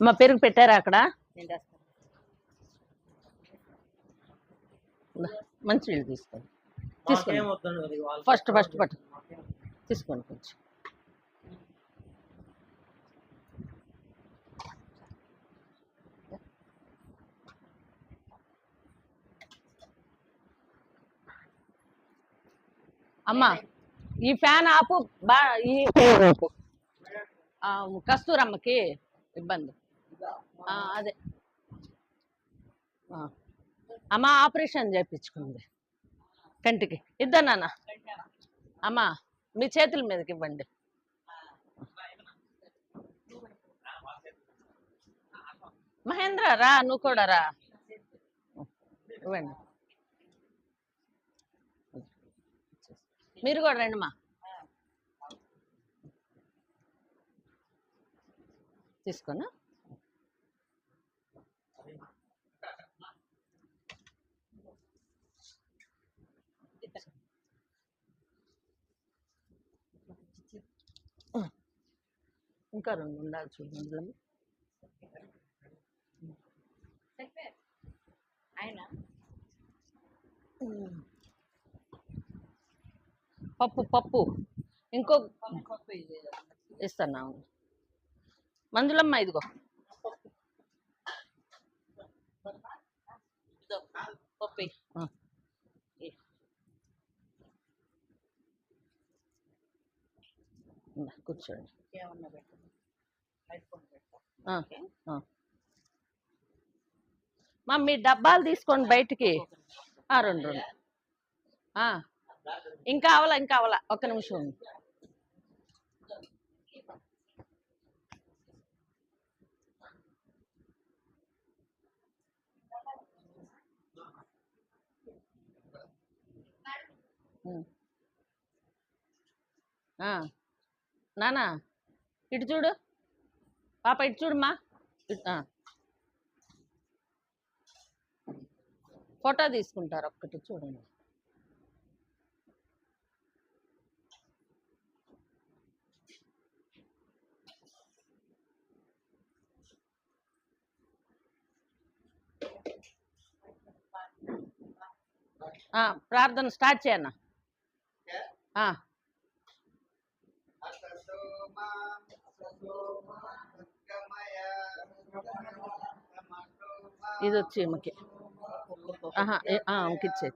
మా పెరుగు పెట్టారా అక్కడ? మంచి నీళ్ళు తీసుకోండి. ఫస్ట్ పట్టు తీసుకోండి కొంచెం. అమ్మా ఈ ఫ్యాన్ ఆపు. ఈ కస్తూరమ్మకి ఇబ్బంది. అదే అమ్మ ఆపరేషన్ చేయించుకుంది కంటికి. ఇద్దా నాన్న. అమ్మా మీ చేతుల మీదకి ఇవ్వండి. మహేంద్ర రా, నువ్వు కూడా రా. ఇవ్వండి. మీరు కూడా రండి మా. తీసుకున్నా. ఇంకా రెండు ఉండాలి చూడండి. పప్పు ఇంకో ఇస్తాను. మంజులమ్మ ఇదిగో పప్పు కూర్చోండి. మా మీ డబ్బాలు తీసుకోండి బయటికి. రెండు ఇంకా అవలా ఒక్క నిమిషం. నానా ఇటు చూడు పాప, ఇటు చూడమ్మా. ఫోటో తీసుకుంటారు, ఒక్కటి చూడండి. ప్రార్థన స్టార్ట్ చేయన్నా. ఇది వచ్చి ఈమెకి ఇచ్చే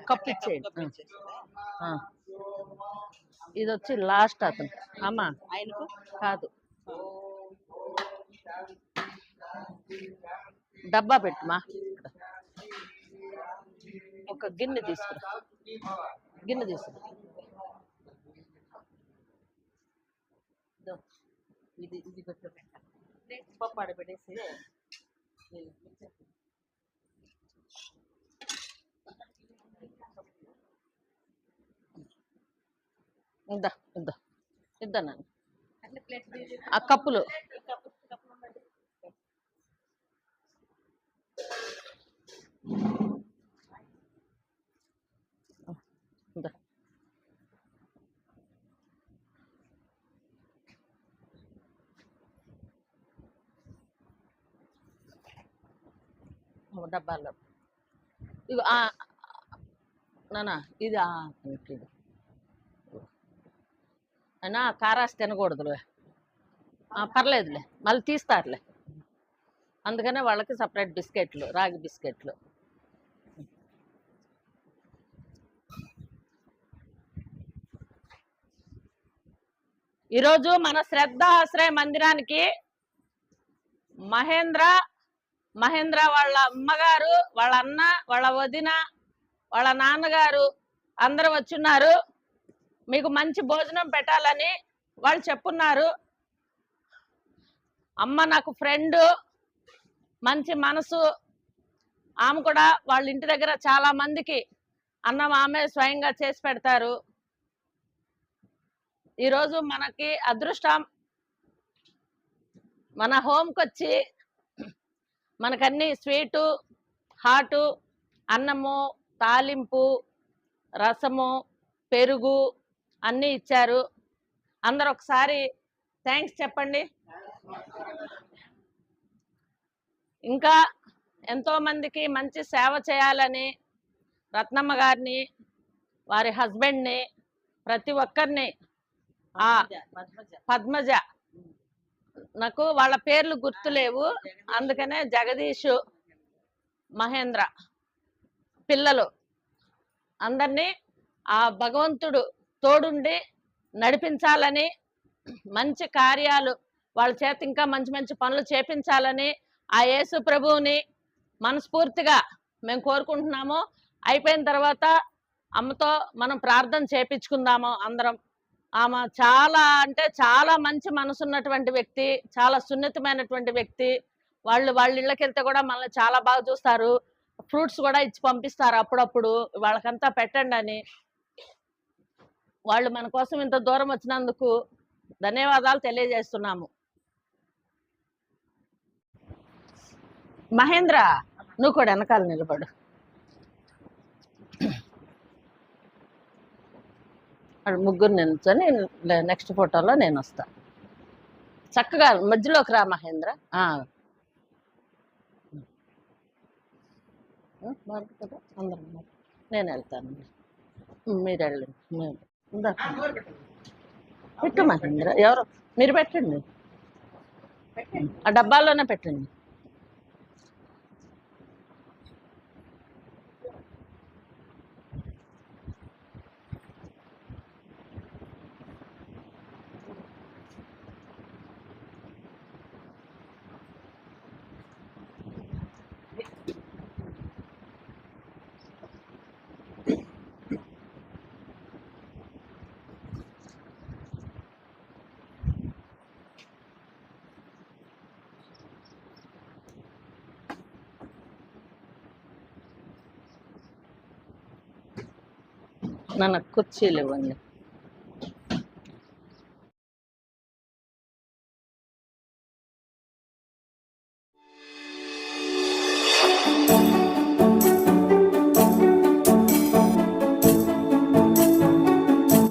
కప్పు ఇచ్చేయండి. ఇది వచ్చి లాస్ట్ అతను. అమ్మా ఆయనకు కాదు, డబ్బా పెట్టుమా. ఒక గిన్నె తీసుకురా. ఇది పెట్టు. పప్పు ఆడబెట్టేసి ఇద్దా నన్ను ఆ కప్పులు. డబ్బాల్లో ఇగో నానా ఇది అయినా కారాసి తినకూడదులే. పర్లేదులే, మళ్ళీ తీస్తారులే. అందుకనే వాళ్ళకి సపరేట్ బిస్కెట్లు, రాగి బిస్కెట్లు. ఈరోజు మన శ్రద్ధ ఆశ్రయ మందిరానికి మహేంద్ర వాళ్ళ అమ్మగారు, వాళ్ళ అన్న, వాళ్ళ వదిన, వాళ్ళ నాన్నగారు అందరూ వచ్చున్నారు. మీకు మంచి భోజనం పెట్టాలని వాళ్ళు చెప్పున్నారు. అమ్మ నాకు ఫ్రెండ్, మంచి మనసు. ఆమె కూడా వాళ్ళ ఇంటి దగ్గర చాలా మందికి అన్నం ఆమె స్వయంగా చేసి పెడతారు. ఈరోజు మనకి అదృష్టం, మన హోమ్కి వచ్చి మనకన్నీ స్వీటు, హాటు, అన్నము, తాలింపు, రసము, పెరుగు అన్నీ ఇచ్చారు. అందరు ఒకసారి థ్యాంక్స్ చెప్పండి. ఇంకా ఎంతో మందికి మంచి సేవ చేయాలని రత్నమ్మ గారిని, వారి హస్బెండ్ని, ప్రతి ఒక్కరిని, ఆ పద్మజ, నాకు వాళ్ళ పేర్లు గుర్తులేవు, అందుకనే జగదీష్, మహేంద్ర, పిల్లలు అందరినీ ఆ భగవంతుడు తోడుండి నడిపించాలని, మంచి కార్యాలు వాళ్ళ చేత ఇంకా మంచి మంచి పనులు చేపించాలని ఆ యేసు ప్రభువుని మనస్ఫూర్తిగా మేము కోరుకుంటున్నాము. అయిపోయిన తర్వాత అమ్మతో మనం ప్రార్థన చేపించుకుందాము అందరం. ఆమె చాలా అంటే చాలా మంచి మనసున్నటువంటి వ్యక్తి, చాలా సున్నితమైనటువంటి వ్యక్తి. వాళ్ళ ఇళ్ళకి వెళ్తే కూడా మనల్ని చాలా బాగా చూస్తారు, ఫ్రూట్స్ కూడా ఇచ్చి పంపిస్తారు అప్పుడప్పుడు, వాళ్ళకంతా పెట్టండి అని. వాళ్ళు మన కోసం ఇంత దూరం వచ్చినందుకు ధన్యవాదాలు తెలియజేస్తున్నాము. మహేంద్ర, నువ్వు కూడా వెనకాల నిలబడు. ముగ్గురు నిల్చొని నెక్స్ట్ ఫోటోలో నేను వస్తా. చక్కగా మధ్యలోకి రా మహేంద్ర. అందరం నేను వెళ్తాను, మీరు వెళ్ళండి. పెట్టు మహేంద్ర, ఎవరు మీరు పెట్టండి, ఆ డబ్బాల్లోనే పెట్టండి. నన్ను కుర్చీలు ఇవ్వండి.